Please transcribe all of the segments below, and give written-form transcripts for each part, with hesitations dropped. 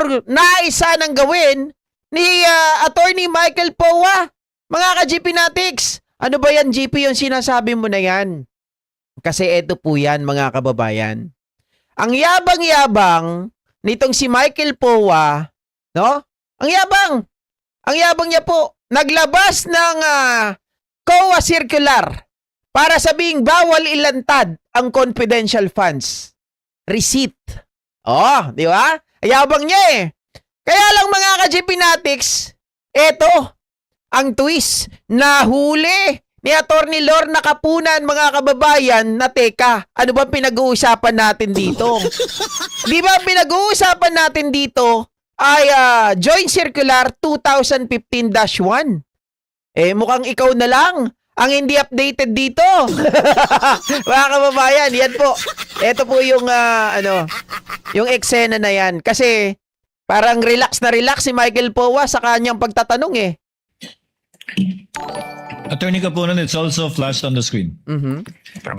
or nais sanang gawin ni Attorney Michael Powa. Mga ka-GP Natics, ano ba yan, GP, yung sinasabi mo na yan? Kasi eto po yan, mga kababayan. Ang yabang-yabang nitong si Michael Powa, no? Ang yabang niya po, naglabas ng COA circular para sabing bawal ilantad ang confidential funds. Receipt. Oh, di ba? Yabang niya eh. Kaya lang mga ka-GP Natics, eto, ang twist na huli ni Attorney Lorna Kapunan, mga kababayan, na teka, ano ba pinag-uusapan natin dito? Di ba pinag-uusapan natin dito ay Joint Circular 2015-1. Mukhang ikaw na lang ang hindi updated dito. Mga kababayan, yan po. Ito po yung yung eksena na yan. Kasi parang relax na relax si Michael Powa sa kanyang pagtatanong eh. Attorney Kapunan, it's also flashed on the screen.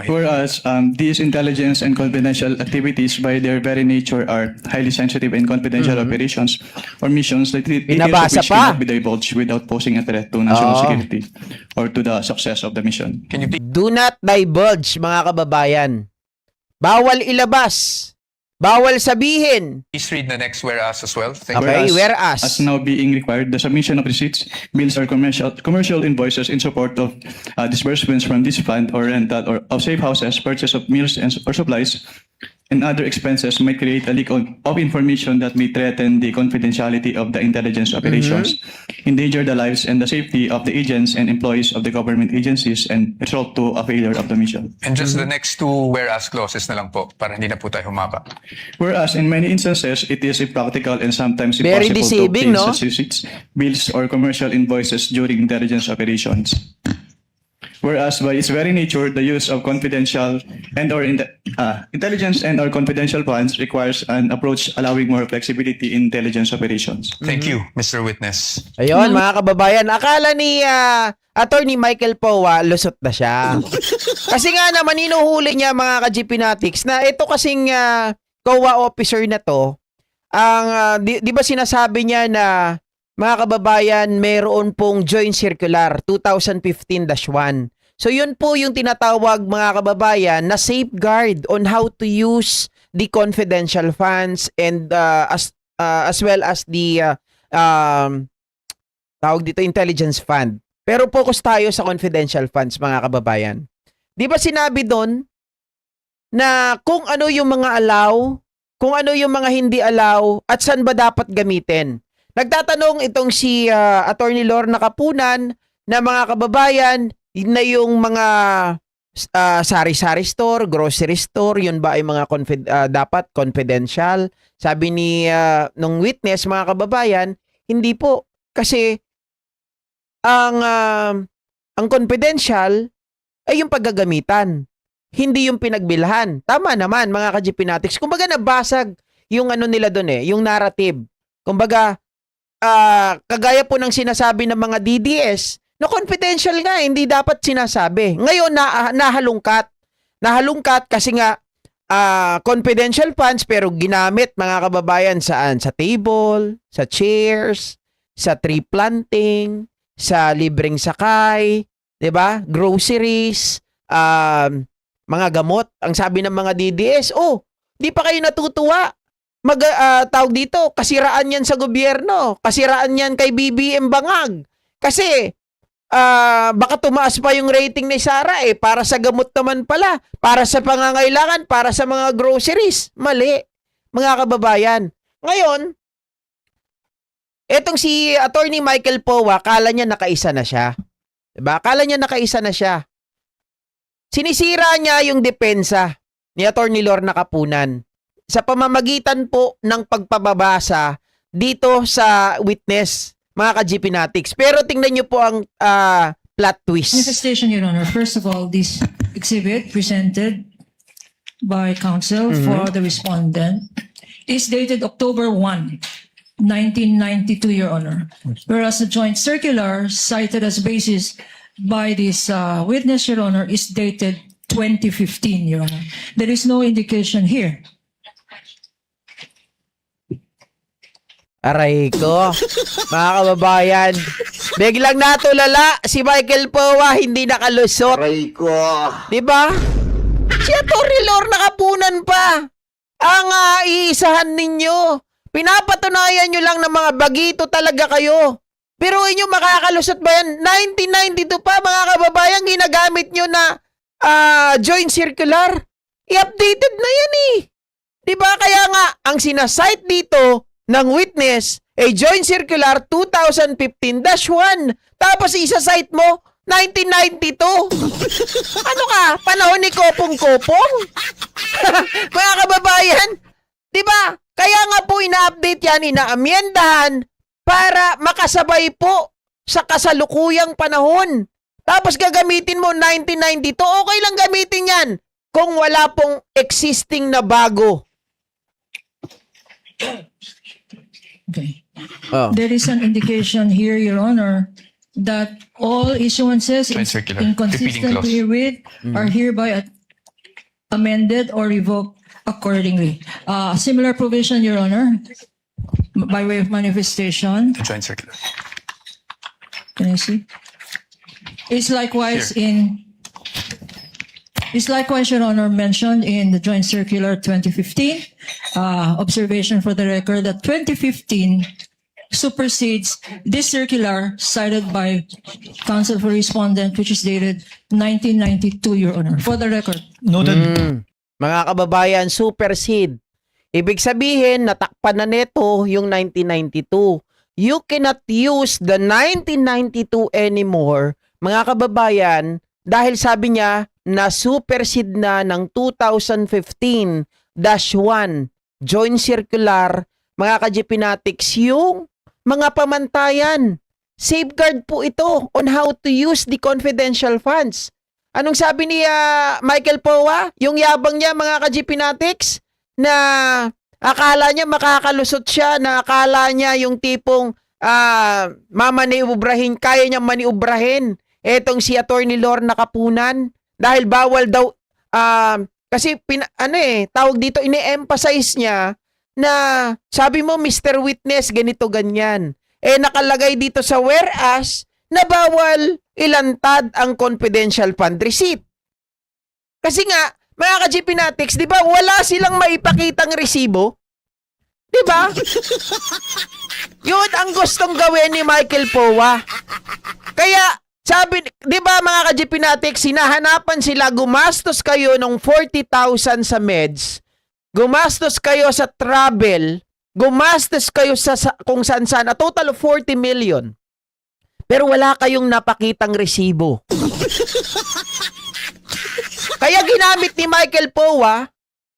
Whereas these intelligence and confidential activities by their very nature are highly sensitive and confidential operations or missions that details of Binabasa which pa. cannot be divulged without posing a threat to national security or to the success of the mission. Do not divulge, mga kababayan. Bawal ilabas. Bawal sabihin. Please read the next whereas as well. Thank you. Okay, Whereas, whereas. as now being required, the submission of receipts, bills, or commercial invoices in support of disbursements from this fund or rental or of safe houses, purchase of meals or supplies, and other expenses might create a leak of information that may threaten the confidentiality of the intelligence operations, endanger the lives and the safety of the agents and employees of the government agencies, and result to a failure of the mission. And just the next two whereas clauses na lang po para hindi na po tayo humaba. Whereas in many instances, it is impractical and sometimes Very impossible to deceiving, obtain no? such receipts, bills, or commercial invoices during intelligence operations. Whereas by its very nature, the use of confidential and/or intelligence and/or confidential funds requires an approach allowing more flexibility in intelligence operations. Thank you, Mr. Witness. Ayun, mga kababayan, akala ni Attorney Michael Powa, lusot na siya. Kasi nga naman, inuhuli niya, mga ka-GP Natics, na ito kasing COA officer na to, ang, di ba sinasabi niya na, mga kababayan, meron pong Joint Circular 2015-1. So yun po yung tinatawag, mga kababayan, na safeguard on how to use the confidential funds and as well as the tawag dito, intelligence fund. Pero focus tayo sa confidential funds, mga kababayan. Di ba sinabi doon na kung ano yung mga allow, kung ano yung mga hindi allow, at saan ba dapat gamitin? Nagtatanong itong si Attorney Lorna Kapunan na, mga kababayan, na yung mga sari-sari store, grocery store, yun ba ay mga dapat confidential? Sabi ni nung witness, mga kababayan, hindi po. Kasi ang confidential ay yung paggagamitan, hindi yung pinagbilhan. Tama naman, mga ka-GP Natics. Kumbaga nabasag yung ano nila doon yung narrative. Kumbaga, kagaya po ng sinasabi ng mga DDS, na confidential nga, hindi dapat sinasabi. Ngayon, nahalungkat. Nahalungkat kasi nga, confidential funds pero ginamit, mga kababayan, saan? Sa table, sa chairs, sa tree planting, sa libreng sakay, 'di ba? Groceries, mga gamot. Ang sabi ng mga DDS, di pa kayo natutuwa. Tawag dito, kasiraan yan sa gobyerno. Kasiraan yan kay BBM Bangag. Kasi, baka tumaas pa yung rating ni Sara para sa gamot naman pala, para sa pangangailangan, para sa mga groceries. Mali, mga kababayan. Ngayon, etong si Attorney Michael Powa, kala niya nakaisa na siya. Diba? Kala niya nakaisa na siya. Sinisira niya yung depensa ni Attorney Lorna Kapunan sa pamamagitan po ng pagpababasa dito sa witness, mga ka-GP Natics. Pero tingnan niyo po ang plot twist. Manifestation, Your Honor. First of all, this exhibit presented by counsel for the respondent is dated October 1, 1992, Your Honor. Whereas the joint circular cited as basis by this witness, Your Honor, is dated 2015, Your Honor. There is no indication here Aray ko. Mga kababayan, biglang natulala si Michael Powa, hindi nakalusot. Aray ko. Diba? Si Atty. Lorna Kapunan pa ang iisahan ninyo. Pinapatunayan nyo lang na mga bagito talaga kayo. Pero inyo makakalusot ba yan? 1992 pa, mga kababayan, ginagamit nyo na joint circular. I-updated na yan eh. Diba? Kaya nga, ang sinasite dito ng witness ay joint circular 2015-1. Tapos isa-cite mo, 1992. Ano ka? Panahon ni Kopong-Kopong? Mga kababayan, diba? Kaya nga po ina-update yan, ina-amyendahan para makasabay po sa kasalukuyang panahon. Tapos gagamitin mo 1992. Okay lang gamitin yan kung wala pong existing na bago. Okay. Oh. There is an indication here, Your Honor, that all issuances Joint circular, inconsistent repeating clause. herewith are hereby amended or revoked accordingly. Similar provision, Your Honor, by way of manifestation. The joint circular. Can I see? It's likewise Your Honor, mentioned in the Joint Circular 2015. Observation for the record that 2015 supersedes this circular cited by Counsel for Respondent, which is dated 1992, Your Honor. For the record. Noted. Mga kababayan, supersede. Ibig sabihin, natakpan na neto yung 1992. You cannot use the 1992 anymore, mga kababayan, dahil sabi niya na supersede na ng 2015-1 joint circular, mga ka-Jepinatics, yung mga pamantayan. Safeguard po ito on how to use the confidential funds. Anong sabi ni Michael Powa? Yung yabang niya, mga ka-Jepinatics, na akala niya makakalusot siya, na akala niya yung tipong mamaniubrahin, kaya niyang maniubrahin etong si Atty. Lorna Kapunan dahil bawal daw kasi tawag dito, ini-emphasize niya na sabi mo Mr. Witness ganito ganyan. Nakalagay dito sa whereas na bawal ilantad ang confidential fund receipt. Kasi nga, mga ka-Jepinatics, di ba, wala silang maipakitang resibo? Di ba? Yun ang gustong gawin ni Michael Powa. Kaya, sabi, di ba mga ka-Jepinatics, sinahanapan sila, gumastos kayo ng 40,000 sa meds, gumastos kayo sa travel, gumastos kayo sa kung saan-saan, a total of 40 million. Pero wala kayong napakitang resibo. Kaya ginamit ni Michael Powa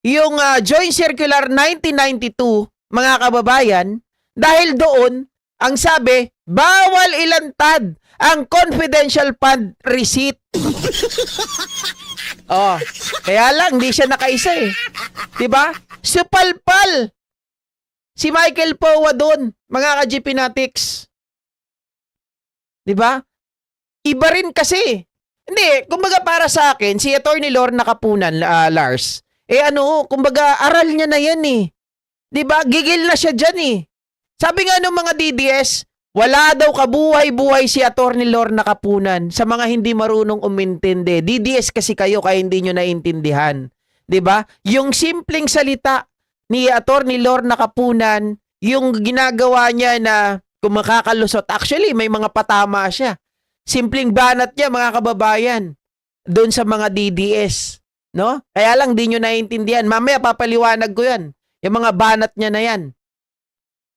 yung Joint Circular 1992, mga kababayan, dahil doon, ang sabi, bawal ilantad ang confidential fund receipt. Kaya lang, di siya nakaisa eh. Diba? Supalpal si Michael Powa doon, mga ka-Jepinatics. Diba? Iba rin kasi. Hindi, kumbaga para sa akin, si Atty. Lorna Kapunan, Lars, kumbaga aral niya na yan eh. Diba? Gigil na siya dyan eh. Sabi nga ng mga DDS, wala daw kabuhay-buhay si Atty. Lorna Kapunan sa mga hindi marunong umintindi. DDS kasi kayo kaya hindi nyo naintindihan. Diba? Yung simpleng salita ni Atty. Lorna Kapunan, yung ginagawa niya na kung makakalusot, actually may mga patama siya. Simpleng banat niya, mga kababayan, doon sa mga DDS. No? Kaya lang, di nyo naiintindihan. Mamaya, papaliwanag ko yan. Yung mga banat niya na yan.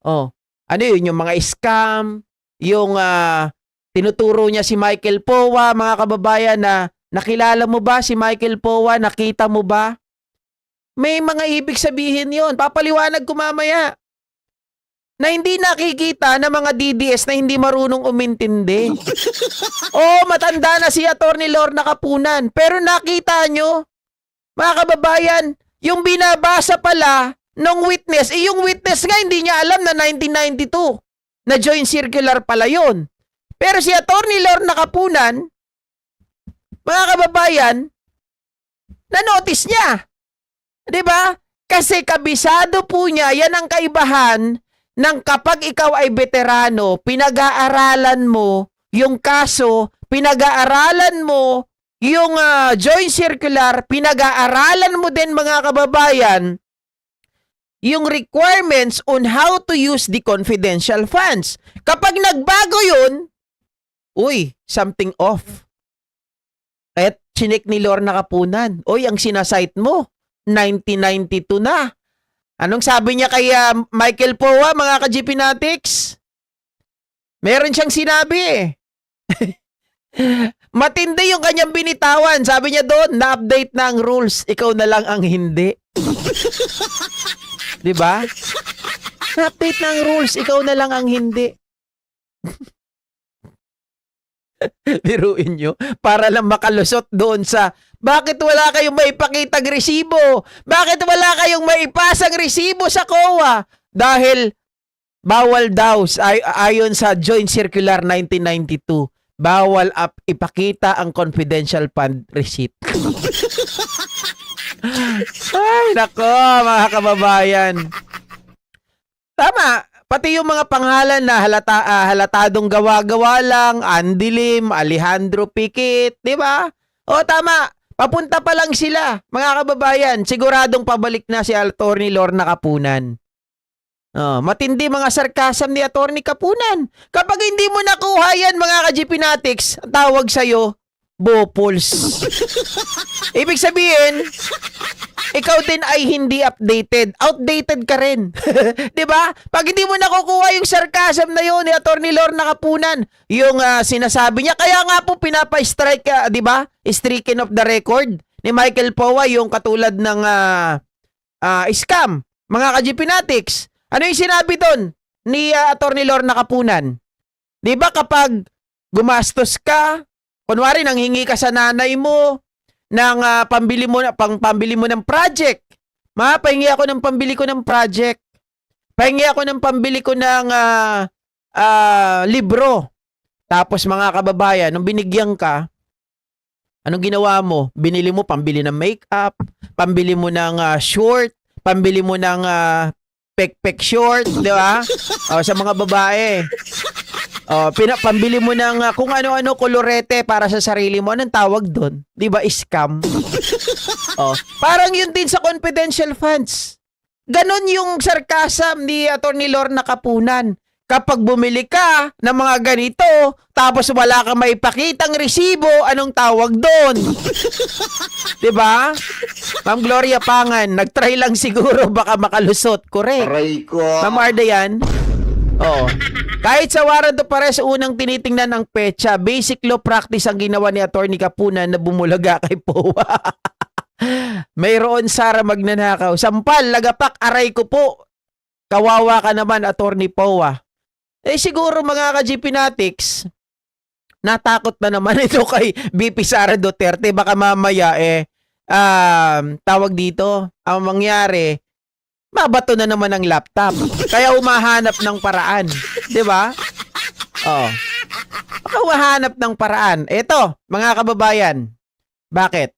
Ano yun? Yung mga scam, yung tinuturo niya si Michael Powa, mga kababayan, na nakilala mo ba si Michael Powa? Nakita mo ba? May mga ibig sabihin yon. Papaliwanag ko mamaya. Na hindi nakikita ng mga DDS na hindi marunong umintindi. Matanda na si Atty. Lorna Kapunan. Pero nakita nyo, mga kababayan, yung binabasa pala ng witness, yung witness nga hindi niya alam na 1992 na joint circular pala yun. Pero si Atty. Lorna Kapunan, mga kababayan, na-notice niya. Diba? Kasi kabisado po niya, yan ang kaibahan nang kapag ikaw ay veterano, pinag-aaralan mo yung kaso, pinag-aaralan mo yung joint circular, pinag-aaralan mo din mga kababayan, yung requirements on how to use the confidential funds. Kapag nagbago yun, uy, something off. At chinek ni Lorna Kapunan, uy, ang sinasite mo, 1992 na. Anong sabi niya kay Michael Poa, mga ka-GPnatics? Meron siyang sinabi eh. Matindi yung kanyang binitawan. Sabi niya doon, na-update na ang rules. Ikaw na lang ang hindi. Diba? Na-update na ang rules. Ikaw na lang ang hindi. Biruin nyo. Para lang makalusot doon sa bakit wala kayong maipakitang resibo? Bakit wala kayong maipasang resibo sa COA? Dahil bawal daw ayon sa Joint Circular 1992. Bawal ipakita ang confidential fund receipt. Ay, nako, mga kababayan. Tama. Pati yung mga pangalan na halatadong gawa-gawa lang, Andilim, Alejandro Piquet, di ba? O tama, papunta pa lang sila, mga kababayan. Siguradong pabalik na si Atty. Lorna Kapunan. Matindi mga sarcasm ni Atty. Kapunan. Kapag hindi mo nakuha yan, mga ka-GPnatics, ang tawag sa'yo, Bopols. Ibig sabihin, ikaw din ay hindi updated. Outdated ka rin. 'Di ba? Pag hindi mo nakukuha yung sarcasm na yun ni Atty. Lorna Kapunan, yung sinasabi niya, kaya nga po pinapa-strike, 'di ba? Stricken of the record ni Michael Poa yung katulad ng scam. Mga ka-GPnatics, ano yung sinabi doon ni Atty. Lorna Kapunan? 'Di ba kapag gumastos ka, kunwari nanghingi ka sa nanay mo ng pambili mo ng project. Pahingi ako ng pambili ko ng project. Pahingi ako ng pambili ko ng libro. Tapos mga kababayan, nung binigyan ka, anong ginawa mo? Binili mo pambili ng makeup, pambili mo ng short, pambili mo ng pek-pek short, di ba? Sa mga babae. Pambili mo ng kung ano-ano kolorete para sa sarili mo. Anong tawag doon? 'Di ba? Scam. Parang yun din sa confidential funds. Ganon yung sarcasm ni Atty. Lorna Kapunan. Kapag bumili ka ng mga ganito, tapos wala kang maipakitang resibo, anong tawag doon? 'Di ba? Ma'am Gloria Pangan, nagtry lang siguro baka makalusot. Correct. Aray ko. Ma'am Arda yan? Oo. Kahit sa warrant of arrest, unang tinitingnan ng petsa, basic law practice ang ginawa ni Atty. Kapunan na bumulaga kay Poa. Mayroon Sara magnanakaw. Sampal, lagapak, aray ko po. Kawawa ka naman, Atty. Poa. Siguro mga ka-GPnatics, natakot na naman ito kay BP Sara Duterte. Baka mamaya tawag dito, ang mangyari, mabato na naman ang laptop. Kaya umahanap ng paraan. 'Di ba? Baka umahanap ng paraan. Ito, mga kababayan. Bakit?